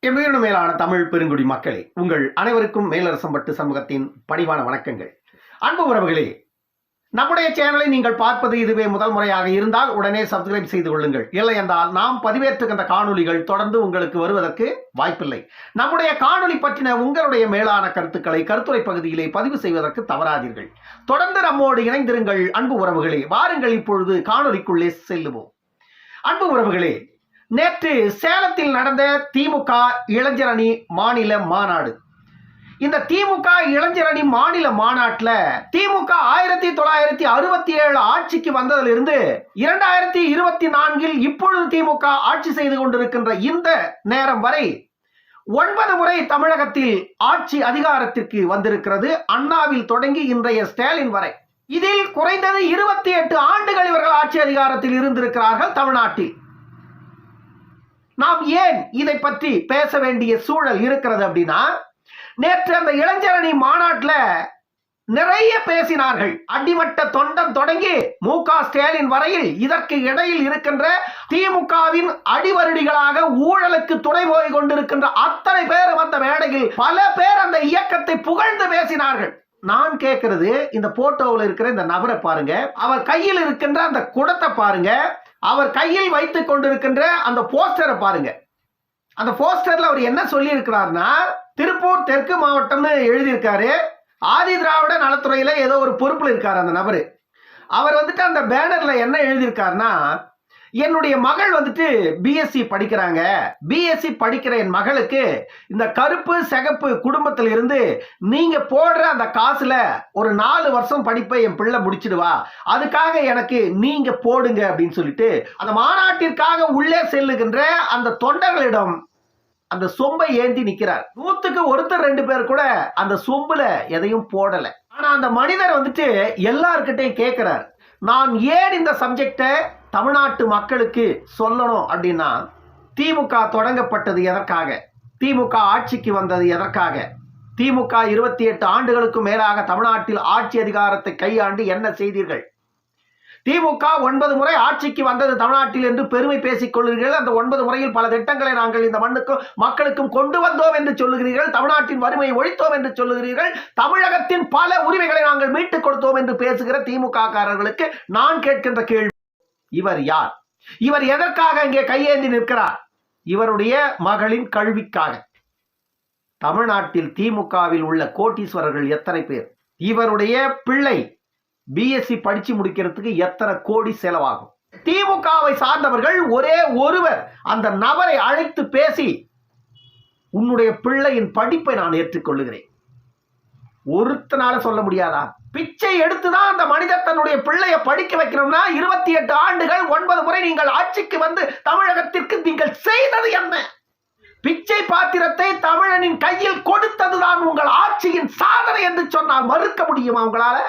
என் மேலான தமிழ் பெருங்குடி மக்களே, உங்கள் அனைவருக்கும் மேலரசம்பட்டு சமூகத்தின் பணிவான வணக்கங்கள். அன்பு உறவுகளே, நம்முடைய சேனலை நீங்கள் பார்ப்பது இதுவே முதல் முறையாக இருந்தால் உடனே சப்ஸ்கிரைப் செய்து கொள்ளுங்கள். இல்லை என்றால் நாம் பதிவேற்றுகின்ற காணொலிகள் தொடர்ந்து உங்களுக்கு வருவதற்கு வாய்ப்பில்லை. நம்முடைய காணொலி பற்றின உங்களுடைய மேலான கருத்துக்களை கருத்துரை பகுதியிலே பதிவு செய்வதற்கு தவறாதீர்கள். தொடர்ந்து நம்மோடு இணைந்திருங்கள். அன்பு உறவுகளே, வாருங்கள் இப்பொழுது காணொலிக்குள்ளே செல்லுவோம். அன்பு உறவுகளே, நேற்று சேலத்தில் நடந்த திமுக இளைஞர் அணி மாநில மாநாடு. இந்த திமுக இளைஞர் அணி மாநில மாநாட்டில் திமுக 1967 ஆட்சிக்கு வந்ததிலிருந்து 2024 இப்பொழுது திமுக ஆட்சி செய்து கொண்டிருக்கின்ற இந்த நேரம் வரை 9 முறை தமிழகத்தில் ஆட்சி அதிகாரத்திற்கு வந்திருக்கிறது. அண்ணாவில் தொடங்கி இன்றைய ஸ்டாலின் வரை. இதில் குறைந்தது 28 ஆண்டுகள் இவர்கள் ஆட்சி அதிகாரத்தில் இருந்திருக்கிறார்கள் தமிழ்நாட்டில். நாம் ஏன் இதை பற்றி பேச வேண்டிய சூழல் இருக்கிறது அப்படின்னா, நேற்று அந்த இளைஞர் அணி மாநாட்டில் நிறைய பேசினார்கள். அடிமட்ட தொண்டன் தொடங்கி மு.க. ஸ்டாலின் வரையில் இதற்கு இடையில் இருக்கின்ற திமுகவின் அடிவருடிகளாக ஊழலுக்கு துணை போய் கொண்டிருக்கின்ற அத்தனை பேர் அந்த மேடையில் பல பேர் அந்த இயக்கத்தை புகழ்ந்து பேசினார்கள். நான் கேட்கிறது, இந்த போட்டோவில் இருக்கிற இந்த நபரை பாருங்க, அவர் கையில் இருக்கின்ற அந்த குடத்தை பாருங்க, அவர் கையில் வைத்துக் கொண்டிருக்கின்ற அந்த போஸ்டரை பாருங்க. அந்த போஸ்டர்ல அவர் என்ன சொல்லி இருக்கிறார்னா, திருப்பூர் தெற்கு மாவட்டம்னு எழுதியிருக்காரு. ஆதி திராவிட நலத்துறையில ஏதோ ஒரு பொறுப்புல இருக்காரு அந்த நபரு. அவர் அந்த பேனர்ல என்ன எழுதியிருக்காருன்னா, என்னுடைய மகள் பிஎஸ்சி படிக்கிறாங்க. பிஎஸ்சி படிக்கிற என் மகளுக்கு இந்த கருப்பு சிகப்பு குடும்பத்தில் இருந்து நீங்க போடுற அந்த காசுல ஒரு 4 வருஷம் படிப்பை என் பிள்ளை முடிச்சிடுவா, அதுக்காக எனக்கு நீங்க போடுங்க அப்படின்னு சொல்லிட்டு அந்த மாநாட்டிற்காக உள்ளே செல்லுகின்ற அந்த தொண்டர்களிடம் அந்த சொம்பை ஏந்தி நிக்கிறார். 100க்கு ஒருத்தர் 2 பேர் கூட அந்த சொம்புல எதையும் போடல. ஆனா அந்த மனிதர் எல்லார்கிட்டையும் கேட்கிறார், நான் ஏன் இந்த சப்ஜெக்டை தமிழ்நாட்டு மக்களுக்கு சொல்லணும் அப்படின்னா, திமுக தொடங்கப்பட்டது எதற்காக, திமுக ஆட்சிக்கு வந்தது எதற்காக, திமுக 28 ஆண்டுகளுக்கு மேலாக தமிழ்நாட்டில் ஆட்சி அதிகாரத்தை கையாண்டு என்ன செய்தீர்கள், திமுக 9 முறை ஆட்சிக்கு வந்தது தமிழ்நாட்டில் என்று பெருமை பேசிக் கொள்கிறீர்கள். அந்த 9 முறையில் பல திட்டங்களை நாங்கள் இந்த மண்ணுக்கும் மக்களுக்கும் கொண்டு வந்தோம் என்று சொல்லுகிறீர்கள். தமிழ்நாட்டின் வறுமையை ஒழித்தோம் என்று சொல்லுகிறீர்கள். தமிழகத்தின் பல உரிமைகளை நாங்கள் மீட்டுக் கொடுத்தோம் என்று பேசுகிற திமுக காரர்களுக்கு நான் கேட்கின்ற கேள்வி, இவர் யார்? இவர் எதற்காக இங்கே கையேந்தி நிற்கிறார்? இவருடைய மகளின் கல்விக்காக. தமிழ்நாட்டில் திமுகவில் உள்ள கோட்டீஸ்வரர்கள் எத்தனை பேர்? இவருடைய பிள்ளை பிஎஸ்சி படிச்சு முடிக்கிறதுக்கு எத்தனை கோடி செலவாகும்? திமுகவை சார்ந்தவர்கள் ஒரே ஒருவர் அந்த நபரை அழைத்து பேசி, உன்னுடைய பிள்ளையின் படிப்பை நான் ஏற்றுக்கொள்ளுகிறேன், ஒருத்தனால சொல்ல முடியாதா? பிச்சை எடுத்துதான் அந்த மனிதர் தன்னுடைய பிள்ளையை படிக்க வைக்கணும்னா 28 ஆண்டுகள் 9 முறை நீங்கள் ஆட்சிக்கு வந்து தமிழகத்திற்கு நீங்கள் செய்தது என்ன? பிச்சை பாத்திரத்தை தமிழனின் கையில் கொடுத்ததுதான் உங்கள் ஆட்சியின் சாதனை என்று சொன்னால் மறுக்க முடியுமா உங்களால?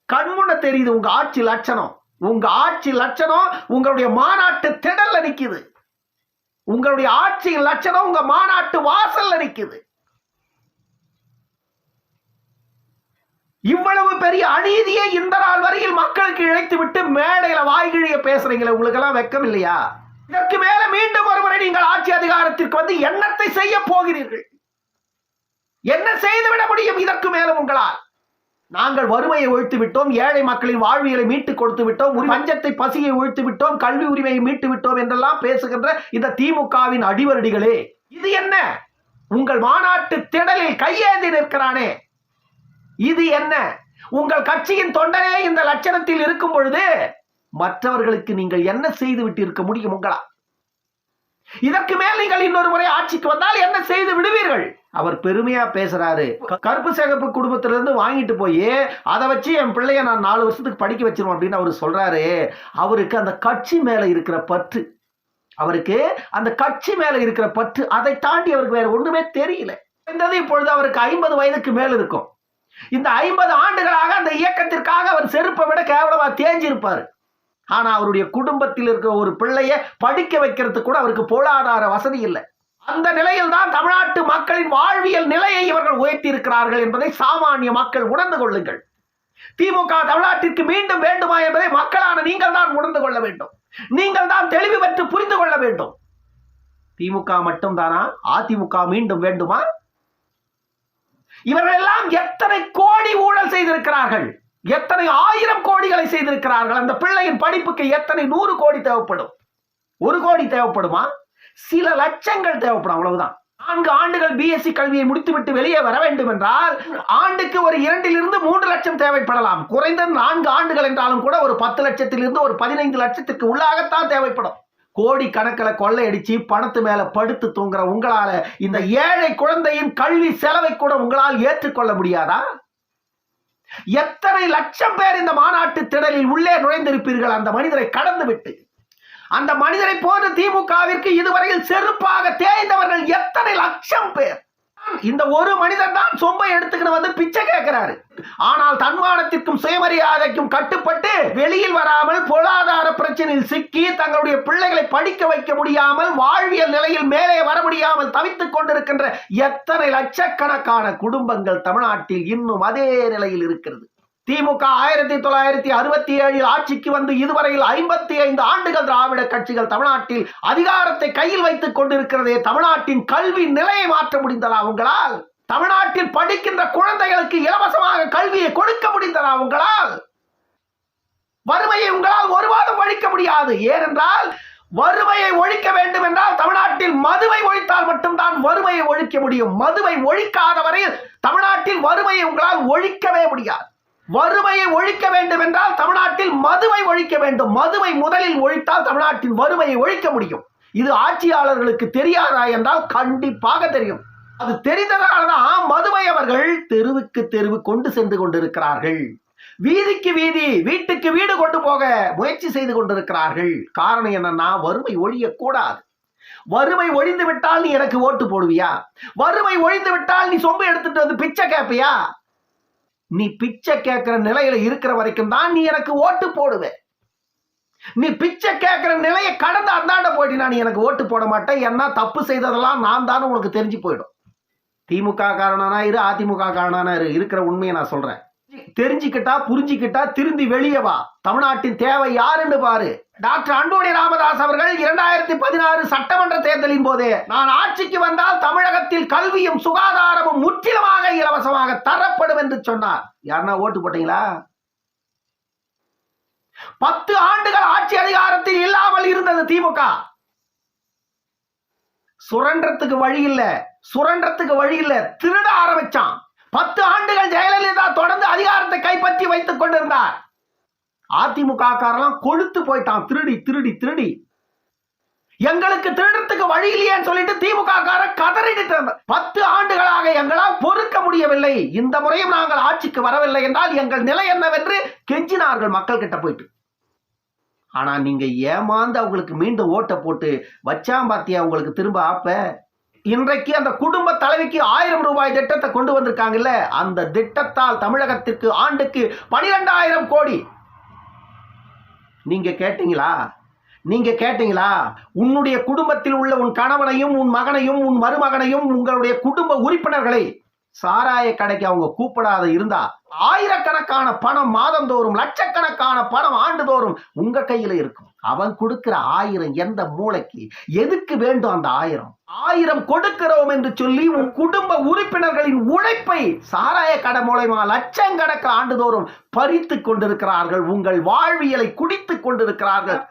கண்முன்ன தெரியுது உங்க ஆட்சி லட்சணம். உங்க ஆட்சி லட்சணம் உங்களுடைய மாநாட்டு திடல்ல நிக்குது. உங்களுடைய ஆட்சியின் லட்சணம் உங்க மாநாட்டு வாசல்ல நிக்குது. இவ்வளவு பெரிய அநீதியை இந்த நாள் வரையில் மக்களுக்கு இழைத்து விட்டு மேடையில வாய்கிழிய பேசுறீங்களே, உங்களுக்கு எல்லாம் வெக்கம் இல்லையா? இதற்கு மேல மீண்டும் ஒருமுறை நீங்கள் ஆட்சி அதிகாரத்திற்கு வந்து என்னத்தை செய்ய போகிறீர்கள்? என்ன செய்துவிட முடியும் இதற்கு மேலும் உங்களால்? நாங்கள் வறுமையை ஒழித்து விட்டோம், ஏழை மக்களின் வாழ்வியலை மீட்டு கொடுத்து விட்டோம், பஞ்சத்தை பசியை ஒழித்து விட்டோம், கல்வி உரிமையை மீட்டு விட்டோம் என்றெல்லாம் பேசுகின்ற இந்த திமுகவின் அடிவருடிகளே, இது என்ன? உங்கள் மாநாட்டு திடலில் கையேந்தி நிற்கிறானே, இது என்ன? உங்கள் கட்சியின் தொண்டனே இந்த லட்சணத்தில் இருக்கும் பொழுது மற்றவர்களுக்கு நீங்கள் என்ன செய்து விட்டு இருக்க முடியும் உங்களா? இதற்கு மேல் நீங்கள் இன்னொரு முறை ஆட்சிக்கு வந்தால் என்ன செய்து விடுவீர்கள்? அவர் பெருமையா பேசுறாரு, கருப்பு சிகப்பு குடும்பத்திலிருந்து வாங்கிட்டு போய் அதை வச்சு என் பிள்ளைய நான் 4 வருஷத்துக்கு படிக்க வச்சிருவோம் அப்படின்னு அவர் சொல்றாரு. அவருக்கு அந்த கட்சி மேல இருக்கிற பற்று, அவருக்கு அந்த கட்சி மேல இருக்கிற பற்று, அதை தாண்டி அவருக்கு வேற ஒண்ணுமே தெரியல. இப்பொழுது அவருக்கு 50 வயதுக்கு மேல் இருக்கும். இந்த 50 ஆண்டுகளாக அந்த இயக்கத்திற்காக அவர் செருப்பை விட கேவலமா தேஞ்சிருப்பாரு. ஆனா அவருடைய குடும்பத்தில் இருக்கிற ஒரு பிள்ளைய படிக்க வைக்கிறதுக்கு கூட அவருக்கு பொருளாதார வசதி இல்லை. அந்த நிலையில் தான் தமிழ்நாட்டு மக்களின் வாழ்வியல் நிலையை இவர்கள் உயர்த்தி இருக்கிறார்கள் என்பதை சாமானிய மக்கள் உணர்ந்து கொள்ளுங்கள். திமுக தமிழ்நாட்டிற்கு மீண்டும் வேண்டுமா என்பதை மக்களான நீங்கள் தான் உணர்ந்து கொள்ள வேண்டும். நீங்கள் தான் தெளிவு பெற்று புரிந்து கொள்ள வேண்டும். திமுக மட்டும் தானா? அதிமுக மீண்டும் வேண்டுமா? இவர்கள் எல்லாம் எத்தனை கோடி ஊழல் செய்திருக்கிறார்கள், எத்தனை 1000 கோடிகளை செய்திருக்கிறார்கள். அந்த பிள்ளையின் படிப்புக்கு எத்தனை 100 கோடி தேவைப்படும்? 1 கோடி தேவைப்படுமா? சில லட்சங்கள் தேவைப்படும், அவ்வளவுதான். 4 ஆண்டுகள் பிஎஸ்சி கல்வியை முடித்துவிட்டு வெளியே வர வேண்டும் என்றால் ஆண்டுக்கு ஒரு 2 to 3 லட்சம் தேவைப்படலாம். குறைந்தது 4 ஆண்டுகள் என்றாலும் கூட ஒரு 10 லட்சத்திலிருந்து ஒரு 15 லட்சத்திற்கு உள்ளாகத்தான் தேவைப்படும். கோடி கணக்கில் கொள்ளையடிச்சு பணத்து மேல படுத்து தூங்குற உங்களால இந்த ஏழை குழந்தையின் கல்வி செலவை கூட உங்களால் ஏற்றுக்கொள்ள முடியாதா? எத்தனை லட்சம் பேர் இந்த மாநாட்டு திடலில் உள்ளே நுழைந்திருப்பீர்கள் அந்த மனிதரை கடந்து விட்டு. அந்த மனிதரை போன்ற திமுகவிற்கு இதுவரையில் செருப்பாக தேய்ந்தவர்கள் எத்தனை லட்சம் பேர். இந்த ஒரு மனிதன் தான் சொம்பை எடுத்துக்கிட்டு வந்து பிச்சை கேட்கிறாரு. ஆனால் தன்மானத்திற்கும் சுயமரியாதைக்கும் கட்டுப்பட்டு வெளியில் வராமல் பொருளாதார பிரச்சனையில் சிக்கி தங்களுடைய பிள்ளைகளை படிக்க வைக்க முடியாமல் வாழ்வியல் நிலையில் மேலே வர முடியாமல் தவித்துக் கொண்டிருக்கின்ற எத்தனை லட்சக்கணக்கான குடும்பங்கள் தமிழ்நாட்டில் இன்னும் அதே நிலையில் இருக்கிறது. திமுக 1967 ஆட்சிக்கு வந்து இதுவரையில் 55 ஆண்டுகள் திராவிட கட்சிகள் தமிழ்நாட்டில் அதிகாரத்தை கையில் வைத்துக் கொண்டிருக்கிறதே. தமிழ்நாட்டின் கல்வி நிலையை மாற்ற முடிந்ததா உங்களால்? தமிழ்நாட்டில் படிக்கின்ற குழந்தைகளுக்கு இலவசமாக கல்வியை கொடுக்க முடிந்ததா உங்களால்? வறுமையை உங்களால் ஒருவாரம் ஒழிக்க முடியாது. ஏனென்றால் வறுமையை ஒழிக்க வேண்டும் என்றால் தமிழ்நாட்டில் மதுவை ஒழித்தால் மட்டும்தான் வறுமையை ஒழிக்க முடியும். மதுவை ஒழிக்காத வரையில் தமிழ்நாட்டில் வறுமையை உங்களால் ஒழிக்கவே முடியாது. வறுமையை ஒழிக்க வேண்டும் என்றால் தமிழ்நாட்டில் மதுவை ஒழிக்க வேண்டும். மதுவை முதலில் ஒழித்தால் தமிழ்நாட்டின் வறுமையை ஒழிக்க முடியும். இது ஆட்சியாளர்களுக்கு தெரியாதா என்றால் கண்டிப்பாக தெரியும். அது தெரிந்ததால்தான் மதுவை அவர்கள் தெருவுக்கு தெருவு கொண்டு சென்று கொண்டிருக்கிறார்கள். வீதிக்கு வீதி, வீட்டுக்கு வீடு கொண்டு போக முயற்சி செய்து கொண்டிருக்கிறார்கள். காரணம் என்னன்னா, வறுமை ஒழியக்கூடாது. வறுமை ஒழிந்து விட்டால் நீ எனக்கு ஓட்டு போடுவியா? வறுமை ஒழிந்து விட்டால் நீ சொம்பு எடுத்துட்டு வந்து பிச்சை கேட்பியா? நீ பிச்சை கேட்கிற நிலையில இருக்கிற வரைக்கும் தான் நீ எனக்கு ஓட்டு போடுவே. நீ பிச்சை கேட்கிற நிலையை கடந்து அந்தாண்ட போயிட்டு நீ எனக்கு ஓட்டு போட மாட்டேன். ஏன்னா தப்பு செய்ததெல்லாம் நான் தானே உனக்கு தெரிஞ்சு போயிடும். திமுக காரணனா இரு, அதிமுக காரணனா இரு, இருக்கிற உண்மையை நான் சொல்றேன். தெரிஞ்சுக்கிட்டா புரிஞ்சுக்கிட்டா திருந்தி வெளியே வா. தமிழ்நாட்டின் தேவை யாருன்னு பாரு. டாக்டர் அன்புமணி ராமதாஸ் அவர்கள் 2016 சட்டமன்ற தேர்தலின் போது நான் ஆட்சிக்கு வந்தால் தமிழகத்தில் கல்வியும் சுகாதாரமும் முற்றிலுமாக இலவசமாக தரப்படும் என்று சொன்னார். யாருன்னா ஓட்டு போட்டீங்களா? 10 ஆண்டுகள் ஆட்சி அதிகாரத்தில் இல்லாமல் இருந்தது திமுக. சுரண்டத்துக்கு வழி இல்ல, சுரண்டத்துக்கு வழி இல்ல, திருட ஆரம்பிச்சான். 10 ஆண்டுகள் ஜெயலலிதா தொடர்ந்து அதிகாரத்தை கைப்பற்றி வைத்துக் கொண்டிருந்தார். அதிமுக காரெல்லாம் கொழுத்து போயிட்டான். திருடி திருடி திருடி எங்களுக்கு திருடத்துக்கு வழி இல்லையேன்னு சொல்லிட்டு திமுக கார கதறிட்டு 10 ஆண்டுகளாக எங்களால் பொறுக்க முடியவில்லை, இந்த முறையும் நாங்கள் ஆட்சிக்கு வரவில்லை என்றால் எங்கள் நிலை என்னவென்று கெஞ்சினார்கள் மக்கள் கிட்ட போயிட்டு. ஆனா நீங்க ஏமாந்து அவங்களுக்கு மீண்டும் ஓட்டை போட்டு வச்சாம்பாத்தியா உங்களுக்கு திரும்ப ஆப்ப. இன்றைக்கு அந்த குடும்ப தலைவிக்கு 1000 ரூபாய் திட்டத்தை கொண்டு வந்திருக்காங்கல்ல, அந்த திட்டத்தால் தமிழகத்திற்கு ஆண்டுக்கு 12,000 கோடி. நீங்க கேட்டீங்களா? நீங்க கேட்டீங்களா? உன்னுடைய குடும்பத்தில் உள்ள உன் கணவனையும் உன் மகனையும் உன் மருமகனையும் உங்களுடைய குடும்ப உறுப்பினர்களை சாராய கடைக்கு அவங்க கூப்பிடாத இருந்தா ஆயிரக்கணக்கான பணம் மாதந்தோறும், லட்சக்கணக்கான பணம் ஆண்டுதோறும் உங்க கையில இருக்கும். அவன் கொடுக்கிற 1000 எந்த மூளைக்கு எதுக்கு வேண்டும்? அந்த 1000 கொடுக்கிறோம் என்று சொல்லி உன் குடும்ப உறுப்பினர்களின் உழைப்பை சாராய கடை மூலமா லட்சக்கணக்கு ஆண்டுதோறும் பறித்து கொண்டிருக்கிறார்கள். உங்கள் வாழ்வியலை குடித்துக் கொண்டிருக்கிறார்கள்.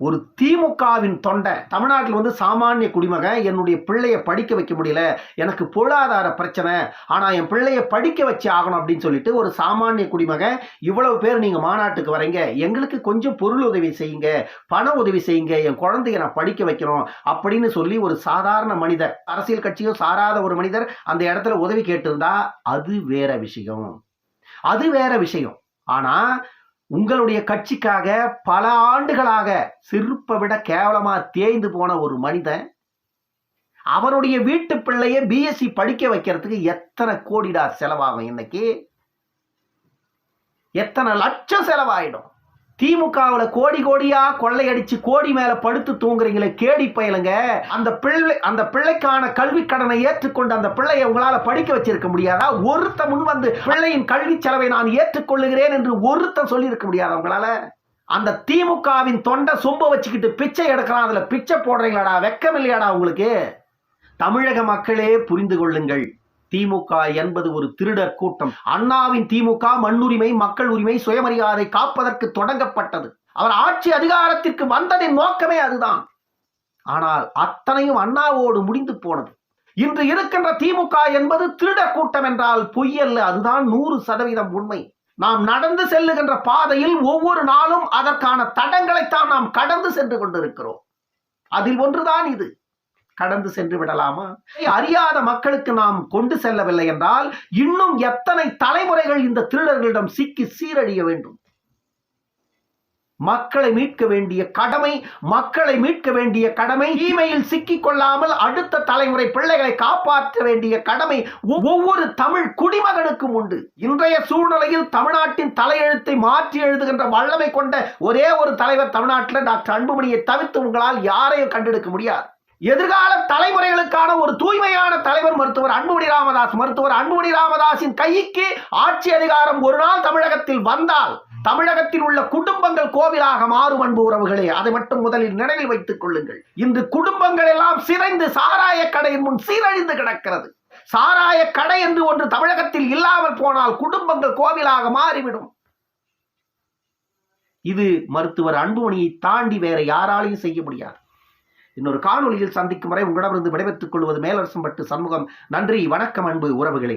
ஒரு திமுகவின் தொண்டை தமிழ்நாட்டில் சாமானிய குடிமகன், என்னுடைய பிள்ளைய படிக்க வைக்க முடியல, எனக்கு பொருளாதார பிரச்சனை, ஆனா என் பிள்ளைய படிக்க வச்சு ஆகணும் அப்படின்னு சொல்லிட்டு ஒரு சாமானிய குடிமகன், இவ்வளவு பேர் நீங்க மாநாட்டுக்கு வரீங்க, எங்களுக்கு கொஞ்சம் பொருள் உதவி செய்யுங்க, பண உதவி செய்யுங்க, என் குழந்தைய நான் படிக்க வைக்கணும் அப்படின்னு சொல்லி ஒரு சாதாரண மனிதர், அரசியல் கட்சியும் சாராத ஒரு மனிதர் அந்த இடத்துல உதவி கேட்டிருந்தா அது வேற விஷயம், அது வேற விஷயம். ஆனா உங்களுடைய கட்சிக்காக பல ஆண்டுகளாக செருப்பை விட கேவலமா தேய்ந்து போன ஒரு மனிதன், அவருடைய வீட்டு பிள்ளைய பிஎஸ்சி படிக்க வைக்கிறதுக்கு எத்தனை கோடிடா செலவாகும்? இன்னைக்கு எத்தனை லட்சம் செலவாயிடும்? திமுகவில் கோடி கோடியா கொள்ளையடிச்சு கோடி மேல படுத்து தூங்குறீங்களே கேடி பயலுங்க. அந்த பிள்ளைக்கான கல்வி கடனை ஏற்றுக்கொண்டு அந்த பிள்ளையை உங்களால படிக்க வச்சிருக்க முடியாதா? ஒருத்த முன் வந்து பிள்ளையின் கல்வி செலவை நான் ஏற்றுக்கொள்ளுகிறேன் என்று ஒருத்தன் சொல்லி இருக்க முடியாதா உங்களால? அந்த திமுகவின் தொண்டை சொம்ப வச்சுக்கிட்டு பிச்சை எடுக்கிறான். அதுல பிச்சை போடுறீங்களாடா? வெக்கம் இல்லையாடா உங்களுக்கு? தமிழக மக்களே புரிந்து கொள்ளுங்கள், திமுக என்பது ஒரு திருடர் கூட்டம். அண்ணாவின் திமுக மண்ணுரிமை, மக்கள் உரிமை, சுயமரியாதை காப்பதற்கு தொடங்கப்பட்டது. அவர் ஆட்சி அதிகாரத்திற்கு வந்ததின் நோக்கமே அதுதான். ஆனால் அத்தனையும் அண்ணாவோடு முடிந்து போனது. இன்று இருக்கின்ற திமுக என்பது திருடர் கூட்டம் என்றால் பொய்யல்ல, அதுதான் 100% உண்மை. நாம் நடந்து செல்லுகின்ற பாதையில் ஒவ்வொரு நாளும் அதற்கான தடங்களைத்தான் நாம் கடந்து சென்று கொண்டிருக்கிறோம். அதில் ஒன்றுதான் இது. கடந்து சென்று விடலாமா? அறியாத மக்களுக்கு நாம் கொண்டு செல்லவில்லை என்றால் இன்னும் எத்தனை தலைமுறைகள் இந்த திருடர்களிடம் சிக்கி சீரழிய வேண்டும்? மக்களை மீட்க வேண்டிய கடமை, தீமையில் சிக்கிக் கொள்ளாமல் அடுத்த தலைமுறை பிள்ளைகளை காப்பாற்ற வேண்டிய கடமை ஒவ்வொரு தமிழ் குடிமகனுக்கும் உண்டு. இன்றைய சூழ்நிலையில் தமிழ்நாட்டின் தலையெழுத்தை மாற்றி எழுதுகின்ற வல்லமை கொண்ட ஒரே ஒரு தலைவர் தமிழ்நாட்டில் டாக்டர் அன்புமணியை தவிர்த்து உங்களால் யாரையும் கண்டெடுக்க முடியாது. எதிர்கால தலைமுறைகளுக்கான ஒரு தூய்மையான தலைவர் மருத்துவர் அன்புமணி ராமதாஸின் கைக்கு ஆட்சி அதிகாரம் ஒரு நாள் தமிழகத்தில் வந்தால் தமிழகத்தில் உள்ள குடும்பங்கள் கோவிலாக மாறும். அன்பு உறவுகளே, அதை மட்டும் முதலில் நினைவில் வைத்துக் கொள்ளுங்கள். இன்று குடும்பங்கள் எல்லாம் சிதைந்து சாராய கடையின் முன் சீரழிந்து கிடக்கிறது. சாராய கடை என்று ஒன்று தமிழகத்தில் இல்லாமல் போனால் குடும்பங்கள் கோவிலாக மாறிவிடும். இது மருத்துவர் அன்புமணியை தாண்டி வேற யாராலையும் செய்ய முடியாது. இன்னொரு காணொலியில் சந்திக்கும் வரை உங்களிடமிருந்து விடைபெற்றுக் கொள்வது மேலரசம்பட்டு சண்முகம். நன்றி, வணக்கம் அன்பு உறவுகளே.